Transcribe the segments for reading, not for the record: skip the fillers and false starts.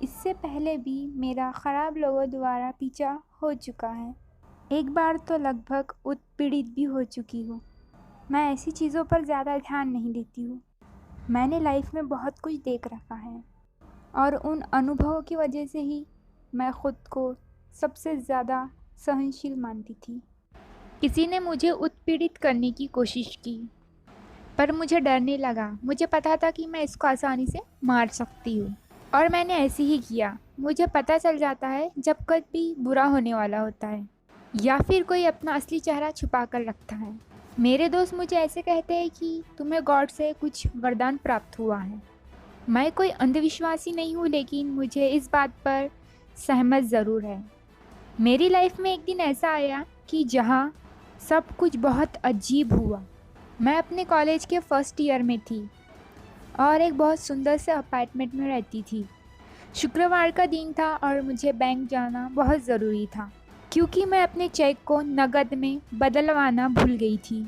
इससे पहले भी मेरा ख़राब लोगों द्वारा पीछा हो चुका है। एक बार तो लगभग उत्पीड़ित भी हो चुकी हूँ। मैं ऐसी चीज़ों पर ज़्यादा ध्यान नहीं देती हूँ। मैंने लाइफ में बहुत कुछ देख रखा है और उन अनुभवों की वजह से ही मैं खुद को सबसे ज़्यादा सहनशील मानती थी। किसी ने मुझे उत्पीड़ित करने की कोशिश की, पर मुझे डर नहीं लगा। मुझे पता था कि मैं इसको आसानी से मार सकती हूँ और मैंने ऐसे ही किया। मुझे पता चल जाता है जब कभी बुरा होने वाला होता है या फिर कोई अपना असली चेहरा छुपा कर रखता है। मेरे दोस्त मुझे ऐसे कहते हैं कि तुम्हें गॉड से कुछ वरदान प्राप्त हुआ है। मैं कोई अंधविश्वासी नहीं हूँ, लेकिन मुझे इस बात पर सहमत ज़रूर है। मेरी लाइफ में एक दिन ऐसा आया कि जहाँ सब कुछ बहुत अजीब हुआ। मैं अपने कॉलेज के फर्स्ट ईयर में थी और एक बहुत सुंदर से अपार्टमेंट में रहती थी। शुक्रवार का दिन था और मुझे बैंक जाना बहुत ज़रूरी था क्योंकि मैं अपने चेक को नकद में बदलवाना भूल गई थी।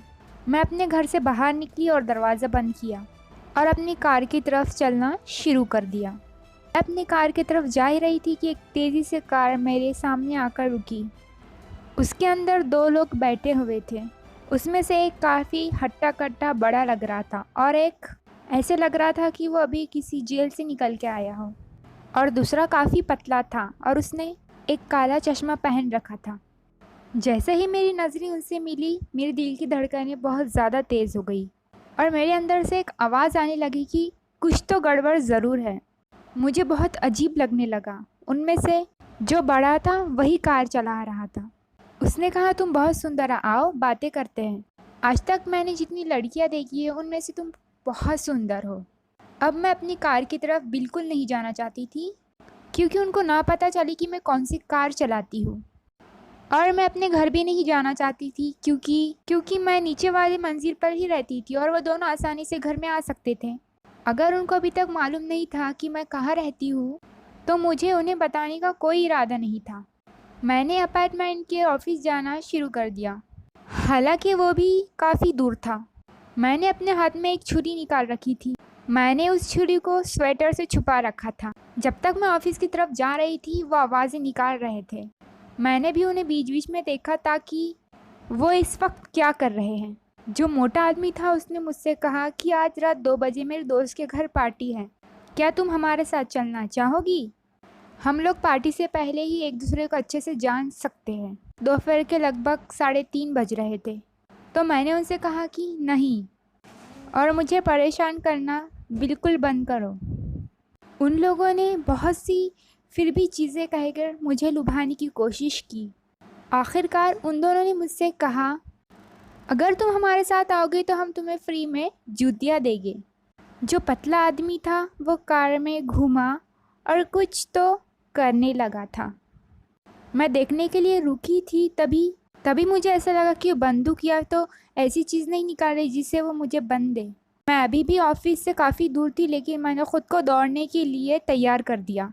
मैं अपने घर से बाहर निकली और दरवाज़ा बंद किया और अपनी कार की तरफ चलना शुरू कर दिया। मैं अपनी कार की तरफ जा ही रही थी कि एक तेज़ी से कार मेरे सामने आकर रुकी। उसके अंदर दो लोग बैठे हुए थे। उसमें से एक काफ़ी हट्टा कट्टा बड़ा लग रहा था और एक ऐसे लग रहा था कि वो अभी किसी जेल से निकल के आया हो, और दूसरा काफ़ी पतला था और उसने एक काला चश्मा पहन रखा था। जैसे ही मेरी नज़रें उनसे मिली, मेरे दिल की धड़कनें बहुत ज़्यादा तेज़ हो गई और मेरे अंदर से एक आवाज़ आने लगी कि कुछ तो गड़बड़ ज़रूर है। मुझे बहुत अजीब लगने लगा। उनमें से जो बड़ा था वही कार चला रहा था। उसने कहा, तुम बहुत सुंदर हो, आओ बातें करते हैं। आज तक मैंने जितनी लड़कियां देखी है उनमें से तुम बहुत सुंदर हो। अब मैं अपनी कार की तरफ बिल्कुल नहीं जाना चाहती थी क्योंकि उनको ना पता चली कि मैं कौन सी कार चलाती हूँ, और मैं अपने घर भी नहीं जाना चाहती थी क्योंकि मैं नीचे वाली मंजिल पर ही रहती थी और वो दोनों आसानी से घर में आ सकते थे। अगर उनको अभी तक मालूम नहीं था कि मैं कहाँ रहती हूँ तो मुझे उन्हें बताने का कोई इरादा नहीं था। मैंने अपार्टमेंट के ऑफिस जाना शुरू कर दिया, हालांकि वो भी काफ़ी दूर था। मैंने अपने हाथ में एक छुरी निकाल रखी थी। मैंने उस छुरी को स्वेटर से छुपा रखा था। जब तक मैं ऑफिस की तरफ जा रही थी वो आवाज़ें निकाल रहे थे। मैंने भी उन्हें बीच बीच में देखा था कि वो इस वक्त क्या कर रहे हैं। जो मोटा आदमी था उसने मुझसे कहा कि आज रात 2 बजे मेरे दोस्त के घर पार्टी है, क्या तुम हमारे साथ चलना चाहोगी? हम लोग पार्टी से पहले ही एक दूसरे को अच्छे से जान सकते हैं। दोपहर के लगभग 3:30 बज रहे थे, तो मैंने उनसे कहा कि नहीं, और मुझे परेशान करना बिल्कुल बंद करो। उन लोगों ने बहुत सी फिर भी चीज़ें कहकर मुझे लुभाने की कोशिश की। आखिरकार उन दोनों ने मुझसे कहा, अगर तुम हमारे साथ आओगे तो हम तुम्हें फ्री में जूतियाँ देंगे। जो पतला आदमी था वो कार में घूमा और कुछ तो करने लगा था। मैं देखने के लिए रुकी थी, तभी तभी मुझे ऐसा लगा कि वो बंदूक या तो ऐसी चीज़ नहीं निकाल रही जिससे वो मुझे बंद दे। मैं अभी भी ऑफिस से काफ़ी दूर थी, लेकिन मैंने खुद को दौड़ने के लिए तैयार कर दिया।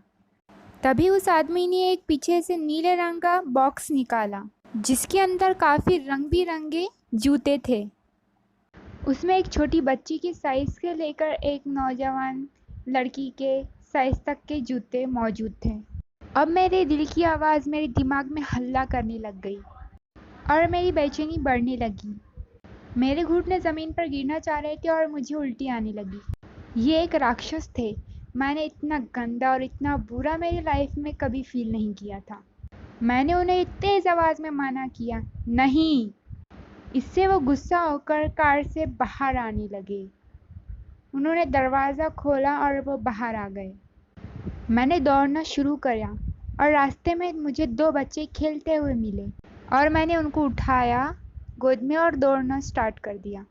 तभी उस आदमी ने एक पीछे से नीले रंग का बॉक्स निकाला जिसके अंदर काफ़ी रंग बिरंगे जूते थे। उसमें एक छोटी बच्ची की साइज़ के लेकर एक नौजवान लड़की के साइज़ तक के जूते मौजूद थे। अब मेरे दिल की आवाज़ मेरे दिमाग में हल्ला करने लग गई और मेरी बेचैनी बढ़ने लगी। मेरे घुटने ज़मीन पर गिरना चाह रहे थे और मुझे उल्टी आने लगी। ये एक राक्षस थे। मैंने इतना गंदा और इतना बुरा मेरी लाइफ में कभी फील नहीं किया था। मैंने उन्हें तेज़ आवाज़ में मना किया, नहीं। इससे वो गुस्सा होकर कार से बाहर आने लगे। उन्होंने दरवाज़ा खोला और वो बाहर आ गए। मैंने दौड़ना शुरू किया और रास्ते में मुझे 2 बच्चे खेलते हुए मिले और मैंने उनको उठाया गोद में और दौड़ना स्टार्ट कर दिया।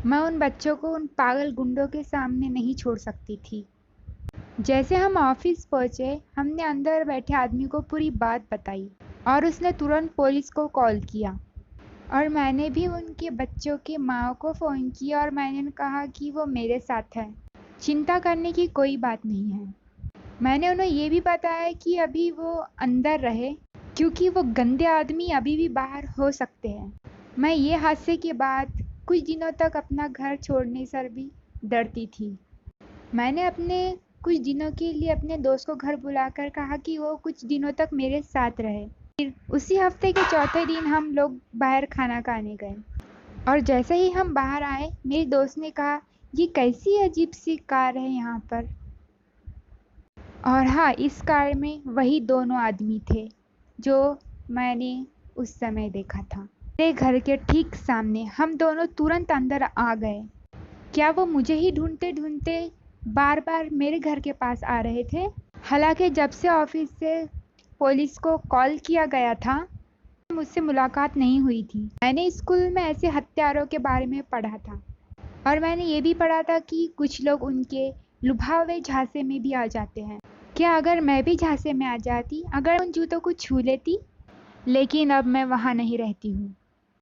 मैं उन बच्चों को उन पागल गुंडों के सामने नहीं छोड़ सकती थी। जैसे हम ऑफिस पहुंचे, हमने अंदर बैठे आदमी को पूरी बात बताई और उसने तुरंत पुलिस को कॉल किया, और मैंने भी उनके बच्चों की माँ को फ़ोन किया और मैंने कहा कि वो मेरे साथ है, चिंता करने की कोई बात नहीं है। मैंने उन्हें ये भी बताया कि अभी वो अंदर रहे क्योंकि वो गंदे आदमी अभी भी बाहर हो सकते हैं। मैं ये हादसे के बाद कुछ दिनों तक अपना घर छोड़ने से भी डरती थी। मैंने अपने कुछ दिनों के लिए अपने दोस्त को घर बुलाकर कहा कि वो कुछ दिनों तक मेरे साथ रहे। फिर उसी हफ्ते के चौथे दिन हम लोग बाहर खाना खाने गए और जैसे ही हम बाहर आए मेरी दोस्त ने कहा, ये कैसी अजीब सी कार है यहाँ पर। और हाँ, इस कार में वही दोनों आदमी थे जो मैंने उस समय देखा था। मेरे घर के ठीक सामने। हम दोनों तुरंत अंदर आ गए। क्या वो मुझे ही ढूंढते ढूंढते बार बार मेरे घर के पास आ रहे थे? हालांकि जब से ऑफिस से पुलिस को कॉल किया गया था मुझसे मुलाकात नहीं हुई थी। मैंने स्कूल में ऐसे हत्यारों के बारे में पढ़ा था और मैंने ये भी पढ़ा था कि कुछ लोग उनके लुभावे झांसे में भी आ जाते हैं। क्या अगर मैं भी झांसे में आ जाती, अगर उन जूतों को छू लेती? लेकिन अब मैं वहाँ नहीं रहती हूँ।